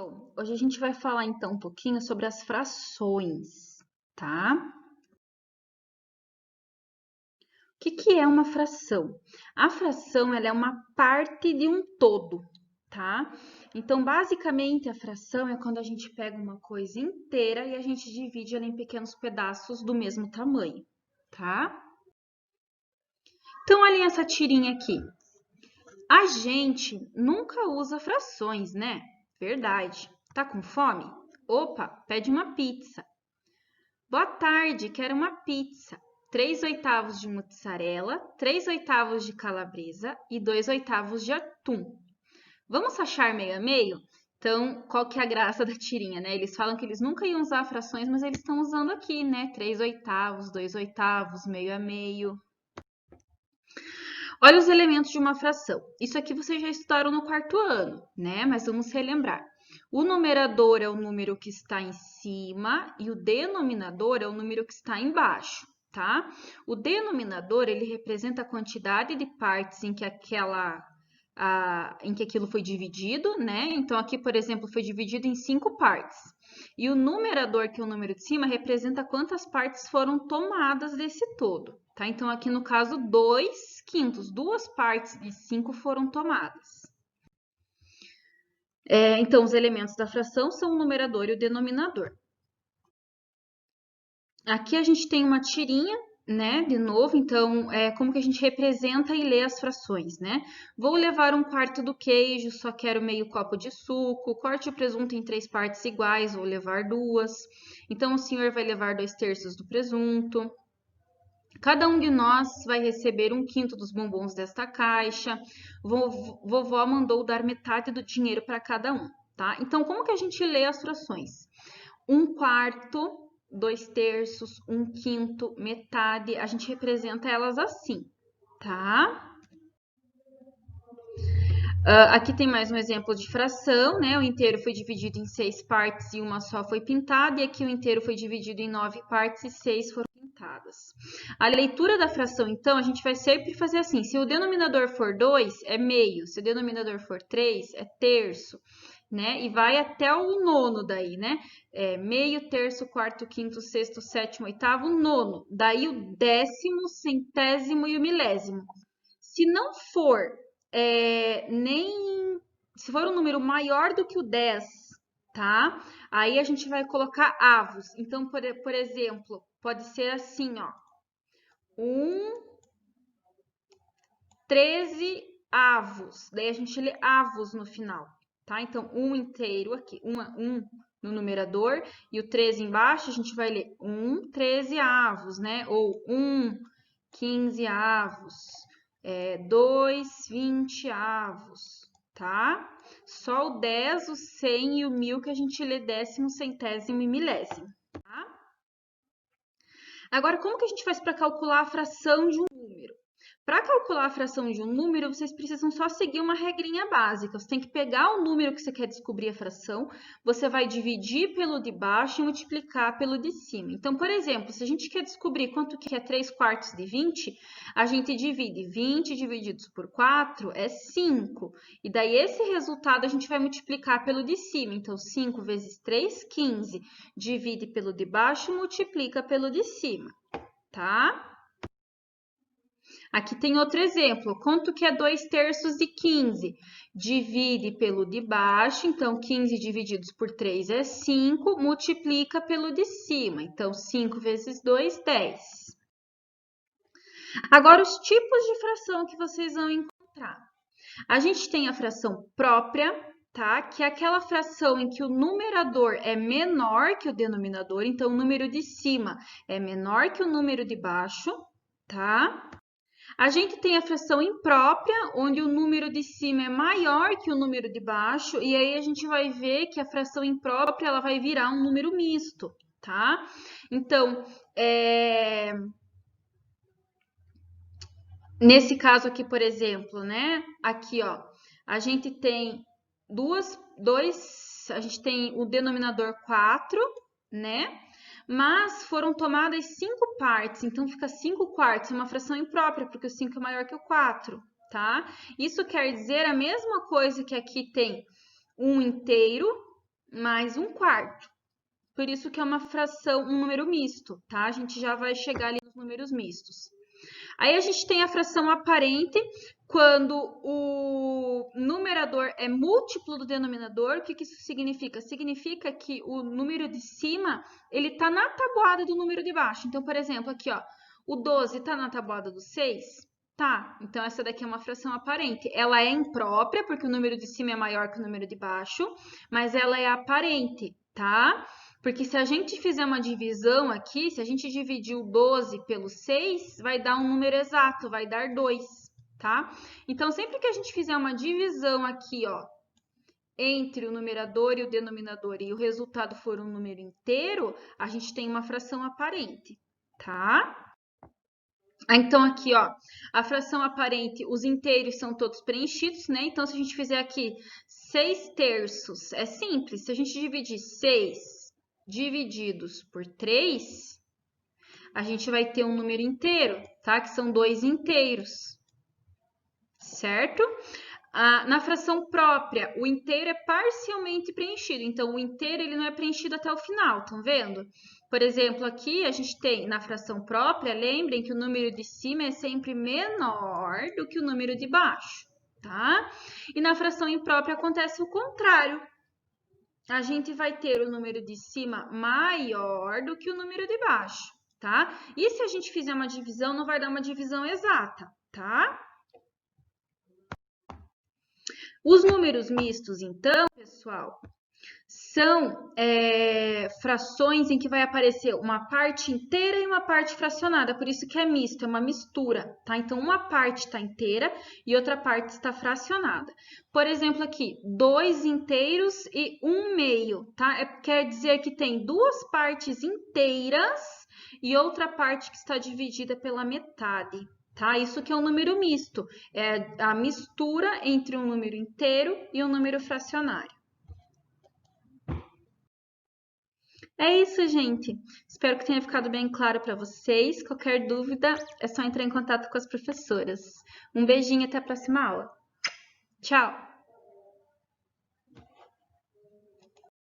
Bom, hoje a gente vai falar então um pouquinho sobre as frações, tá? O que que é uma fração? A fração, ela é uma parte de um todo, tá? Então, basicamente, a fração é quando a gente pega uma coisa inteira e a gente divide ela em pequenos pedaços do mesmo tamanho, tá? Então, olhem essa tirinha aqui. A gente nunca usa frações, né? Verdade. Tá com fome? Opa, pede uma pizza. Boa tarde, quero uma pizza. 3/8 de mussarela, 3/8 de calabresa e 2/8 de atum. Vamos achar meio a meio? Então, qual que é a graça da tirinha, né? Eles falam que eles nunca iam usar frações, mas eles estão usando aqui, né? 3/8, 2/8, meio a meio. Olha os elementos de uma fração. Isso aqui vocês já estudaram no quarto ano, né? Mas vamos relembrar. O numerador é o número que está em cima e o denominador é o número que está embaixo, tá? O denominador, ele representa a quantidade de partes em que aquilo foi dividido, né? Então, aqui, por exemplo, foi dividido em 5 partes. E o numerador, que é o número de cima, representa quantas partes foram tomadas desse todo, tá? Então, aqui no caso, 2/5, 2 partes de 5 foram tomadas. Então, os elementos da fração são o numerador e o denominador. Aqui a gente tem uma tirinha, né, de novo, então, como que a gente representa e lê as frações, né? Vou levar 1/4 do queijo, só quero meio copo de suco, corte o presunto em 3 partes iguais, vou levar 2. Então, o senhor vai levar 2/3 do presunto. Cada um de nós vai receber 1/5 dos bombons desta caixa. Vovó mandou dar metade do dinheiro para cada um, tá? Então, como que a gente lê as frações? 1/4, 2/3, 1/5, metade, a gente representa elas assim, tá? Aqui tem mais um exemplo de fração, né? O inteiro foi dividido em 6 partes e uma só foi pintada, e aqui o inteiro foi dividido em 9 partes e 6 foram pintadas. A leitura da fração, então, a gente vai sempre fazer assim: se o denominador for 2, é meio, se o denominador for 3, é terço, né? E vai até o nono daí, né? Meio, terço, quarto, quinto, sexto, sétimo, oitavo, nono. Daí o décimo, centésimo e o milésimo. Se não for se for um número maior do que o 10, tá? Aí a gente vai colocar avos. Então, por exemplo, pode ser assim, ó. 13 avos. Daí a gente lê avos no final, tá? Então, 1 inteiro aqui, 1 no numerador, e o 13 embaixo, a gente vai ler 13 avos, né? Ou 15 avos. 2/20 avos, tá? Só o 10, o 100 e o 1000 que a gente lê décimo, centésimo e milésimo, tá? Agora, como que a gente faz para calcular a fração de um número? Para calcular a fração de um número, vocês precisam só seguir uma regrinha básica. Você tem que pegar o número que você quer descobrir a fração, você vai dividir pelo de baixo e multiplicar pelo de cima. Então, por exemplo, se a gente quer descobrir quanto que é 3/4 de 20, a gente divide 20 divididos por 4 é 5. E daí esse resultado a gente vai multiplicar pelo de cima. Então, 5 vezes 3, 15. Divide pelo de baixo, multiplica pelo de cima, tá? Aqui tem outro exemplo. Quanto que é 2/3 de 15? Divide pelo de baixo, então 15 divididos por 3 é 5, multiplica pelo de cima. Então, 5 vezes 2, 10. Agora, os tipos de fração que vocês vão encontrar. A gente tem a fração própria, tá? Que é aquela fração em que o numerador é menor que o denominador, então o número de cima é menor que o número de baixo, tá? A gente tem a fração imprópria, onde o número de cima é maior que o número de baixo, e aí a gente vai ver que a fração imprópria ela vai virar um número misto, tá? Então, nesse caso aqui, por exemplo, né? Aqui, ó, a gente tem a gente tem o denominador 4, né? Mas foram tomadas 5 partes, então fica 5/4, é uma fração imprópria, porque o 5 é maior que o 4, tá? Isso quer dizer a mesma coisa que aqui tem 1 inteiro, mais 1/4. Por isso que é uma fração, um número misto, tá? A gente já vai chegar ali nos números mistos. Aí a gente tem a fração aparente, quando o numerador é múltiplo do denominador. O que isso significa? Significa que o número de cima, ele está na tabuada do número de baixo. Então, por exemplo, aqui, ó, o 12 está na tabuada do 6? Tá, então essa daqui é uma fração aparente. Ela é imprópria, porque o número de cima é maior que o número de baixo, mas ela é aparente, tá? Porque se a gente fizer uma divisão aqui, se a gente dividir o 12 pelo 6, vai dar um número exato, vai dar 2, tá? Então, sempre que a gente fizer uma divisão aqui, ó, entre o numerador e o denominador e o resultado for um número inteiro, a gente tem uma fração aparente, tá? Então, aqui, ó, a fração aparente, os inteiros são todos preenchidos, né? Então, se a gente fizer aqui 6/3, é simples. Se a gente dividir 6 divididos por 3, a gente vai ter um número inteiro, tá? Que são 2 inteiros, certo? Na fração própria, o inteiro é parcialmente preenchido. Então, o inteiro ele não é preenchido até o final, estão vendo? Por exemplo, aqui a gente tem na fração própria, lembrem que o número de cima é sempre menor do que o número de baixo, tá? E na fração imprópria acontece o contrário. A gente vai ter o número de cima maior do que o número de baixo, tá? E se a gente fizer uma divisão, não vai dar uma divisão exata, tá? Os números mistos, então, pessoal, são frações em que vai aparecer uma parte inteira e uma parte fracionada, por isso que é misto, é uma mistura, tá? Então, uma parte está inteira e outra parte está fracionada. Por exemplo, aqui, 2 inteiros e 1/2, tá? Quer dizer que tem 2 partes inteiras e outra parte que está dividida pela metade. Tá? Isso que é um número misto, é a mistura entre um número inteiro e um número fracionário. É isso, gente. Espero que tenha ficado bem claro para vocês. Qualquer dúvida, é só entrar em contato com as professoras. Um beijinho e até a próxima aula. Tchau!